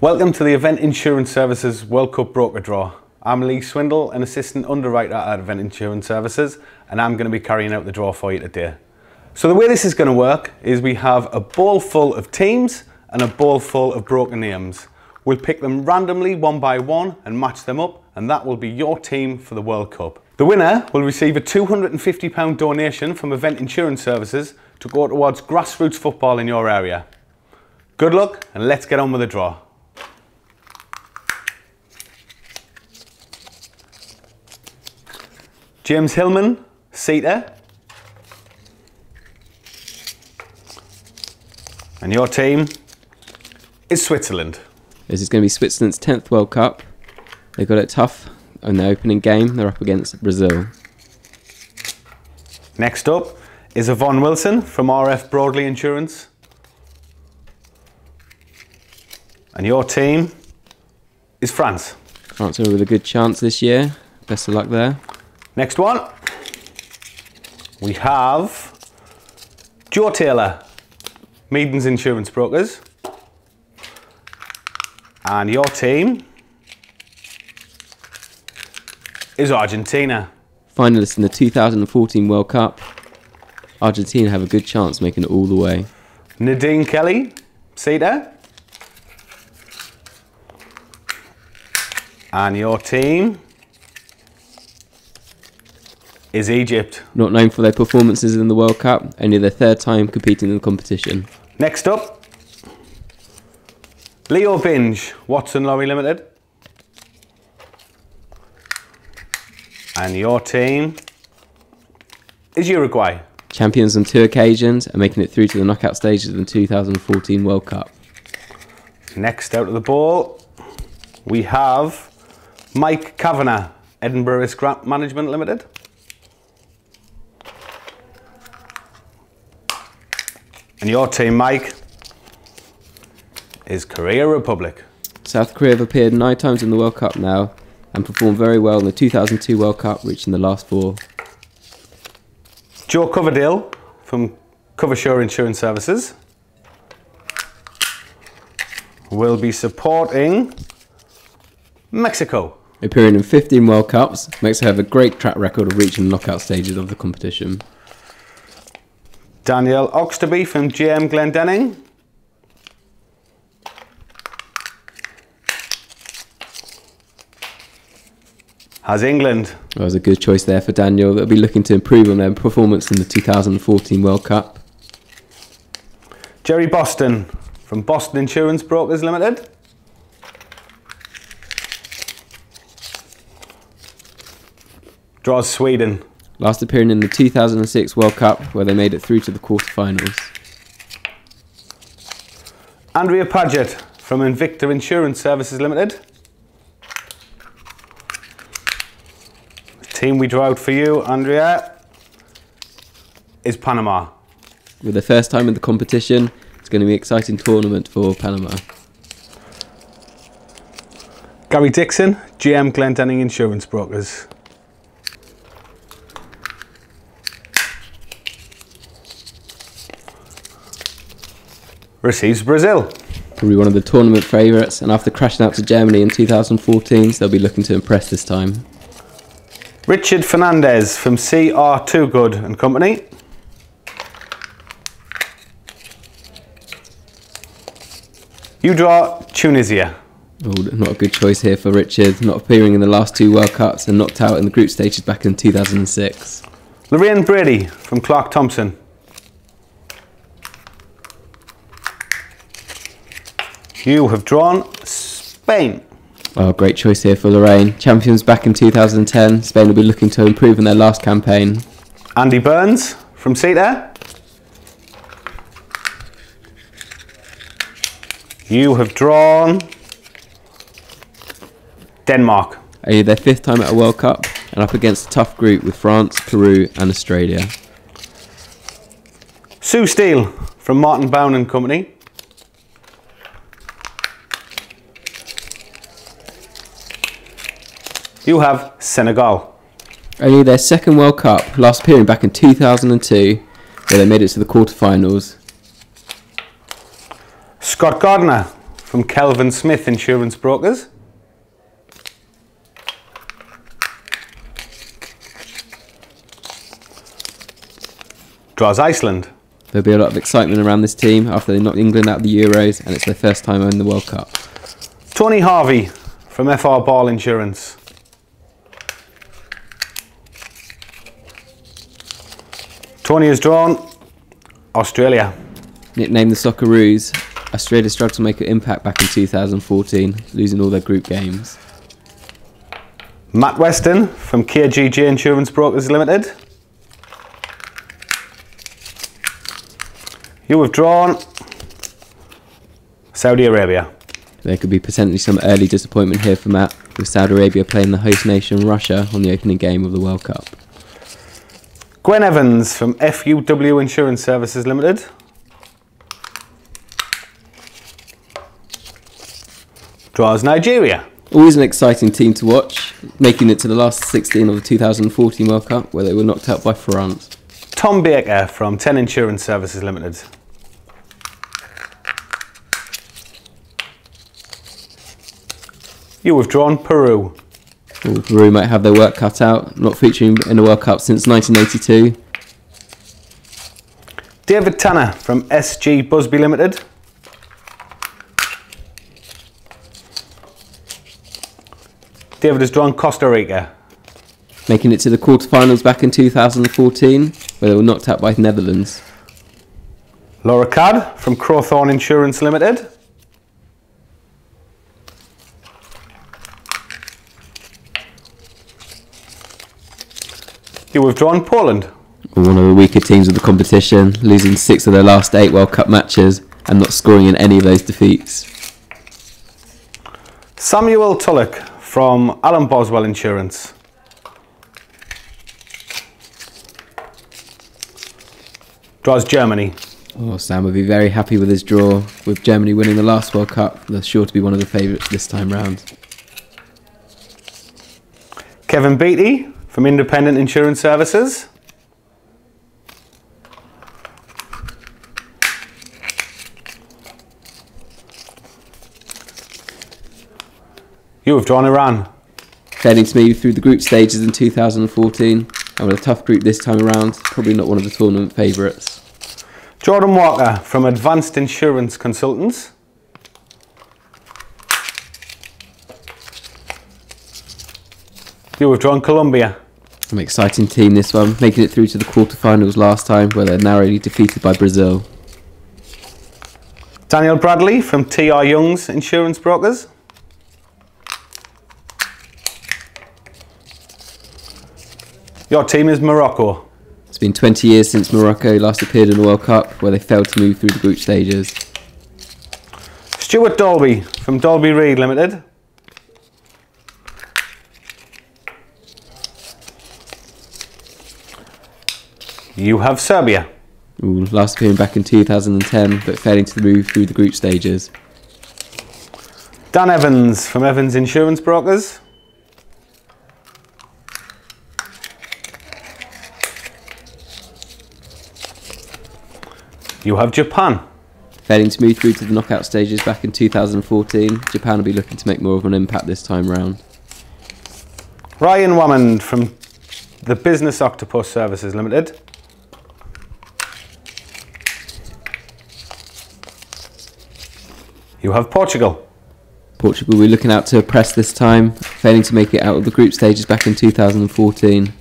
Welcome to the Event Insurance Services World Cup Broker Draw. I'm Lee Swindle, an Assistant Underwriter at Event Insurance Services, and I'm going to be carrying out the draw for you today. So the way this is going to work is we have a bowl full of teams and a bowl full of broker names. We'll pick them randomly one by one and match them up, and that will be your team for the World Cup. The winner will receive a £250 donation from Event Insurance Services to go towards grassroots football in your area. Good luck, and let's get on with the draw. James Hillman, Seater. And your team is Switzerland. This is going to be Switzerland's 10th World Cup. They got it tough in their opening game. They're up against Brazil. Next up is Yvonne Wilson from RF Broadley Insurance. And your team is France. France are with a good chance this year. Best of luck there. Next one, we have Joe Taylor, Meaden's Insurance Brokers. And your team is Argentina. Finalists in the 2014 World Cup. Argentina have a good chance making it all the way. Nadine Kelly, Seater. And your team is Egypt. Not known for their performances in the World Cup, only their third time competing in the competition. Next up, Leo Binge, Watson Lorry Limited. And your team is Uruguay. Champions on 2 occasions and making it through to the knockout stages of the 2014 World Cup. Next out of the bowl, we have Mike Kavanagh, Edinburgh Risk Management Limited. And your team, Mike, is Korea Republic. South Korea have appeared 9 times in the World Cup now and performed very well in the 2002 World Cup, reaching the last 4. Joe Coverdale from Coversure Insurance Services will be supporting Mexico. Appearing in 15 World Cups, Mexico have a great track record of reaching the knockout stages of the competition. Danielle Oxterby from GM Glendenning. Has England. That was a good choice there for Daniel. They'll be looking to improve on their performance in the 2014 World Cup. Jerry Boston from Boston Insurance Brokers Limited. Draws Sweden. Last appearing in the 2006 World Cup, where they made it through to the quarterfinals. Andrea Paget from Invicta Insurance Services Limited. The team we draw out for you, Andrea, is Panama. With their first time in the competition, it's going to be an exciting tournament for Panama. Gary Dixon, GM Glendenning Insurance Brokers. Receives Brazil. Probably one of the tournament favourites, and after crashing out to Germany in 2014, they'll be looking to impress this time. Richard Fernandez from CR Too Good and Company. You draw Tunisia. Oh, not a good choice here for Richard, not appearing in the last 2 World Cups and knocked out in the group stages back in 2006. Lorraine Brady from Clark Thompson. You have drawn Spain. Oh, great choice here for Lorraine. Champions back in 2010. Spain will be looking to improve in their last campaign. Andy Burns from Seater. You have drawn Denmark. Only their 5th time at a World Cup and up against a tough group with France, Peru and Australia. Sue Steele from Martin Bown and Company. You have Senegal. Only their 2nd World Cup, last appearing back in 2002, where they made it to the quarterfinals. Scott Gardner from Kelvin Smith Insurance Brokers. Draws Iceland. There'll be a lot of excitement around this team after they knocked England out of the Euros and it's their first time in the World Cup. Tony Harvey from FR Ball Insurance. Tony has drawn Australia. Nicknamed the Socceroos, Australia struggled to make an impact back in 2014, losing all their group games. Matt Weston from KGG Insurance Brokers Limited. You have drawn Saudi Arabia. There could be potentially some early disappointment here for Matt, with Saudi Arabia playing the host nation Russia on the opening game of the World Cup. Gwen Evans from FUW Insurance Services Limited. Draws Nigeria. Always an exciting team to watch, making it to the last 16 of the 2014 World Cup, where they were knocked out by France. Tom Baker from 10 Insurance Services Limited. You have drawn Peru. Well, Peru might have their work cut out, not featuring in the World Cup since 1982. David Tanner from SG Busby Limited. David has drawn Costa Rica. Making it to the quarterfinals back in 2014, where they were knocked out by the Netherlands. Laura Cadd from Crowthorne Insurance Limited. You have drawn Poland. One of the weaker teams of the competition, losing 6 of their last 8 World Cup matches and not scoring in any of those defeats. Samuel Tulloch from Alan Boswell Insurance. Draws Germany. Oh, Sam would be very happy with his draw. With Germany winning the last World Cup, they're sure to be one of the favourites this time round. Kevin Beattie from Independent Insurance Services. You have drawn Iran. Failing to move through the group stages in 2014, and with a tough group this time around, probably not one of the tournament favourites. Jordan Walker from Advanced Insurance Consultants. You have drawn Colombia. An exciting team this one, making it through to the quarterfinals last time, where they're narrowly defeated by Brazil. Daniel Bradley from TR Young's Insurance Brokers. Your team is Morocco. It's been 20 years since Morocco last appeared in the World Cup, where they failed to move through the group stages. Stuart Dolby from Dolby Reed Limited. You have Serbia. Ooh, last appearing back in 2010, but failing to move through the group stages. Dan Evans from Evans Insurance Brokers. You have Japan. Failing to move through to the knockout stages back in 2014, Japan will be looking to make more of an impact this time round. Ryan Wammond from the Business Octopus Services Limited. You have Portugal. Portugal will be looking out to press this time, failing to make it out of the group stages back in 2014.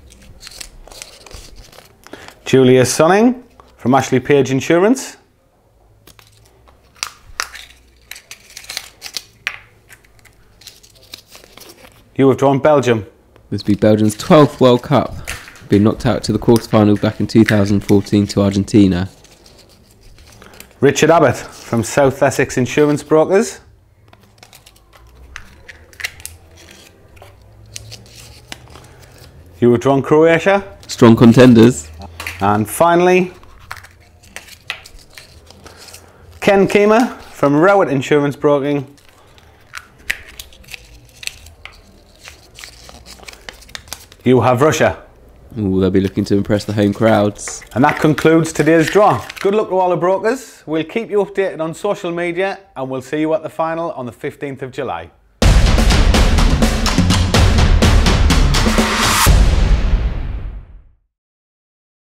Julia Sonning from Ashley Page Insurance. You have drawn Belgium. This will be Belgium's 12th World Cup, being knocked out to the quarterfinals back in 2014 to Argentina. Richard Abbott from South Essex Insurance Brokers. You have drawn Croatia. Strong contenders. And finally, Ken Keemer from Rowett Insurance Broking. You have Russia. Ooh, they'll be looking to impress the home crowds. And that concludes today's draw. Good luck to all the brokers. We'll keep you updated on social media and we'll see you at the final on the 15th of July.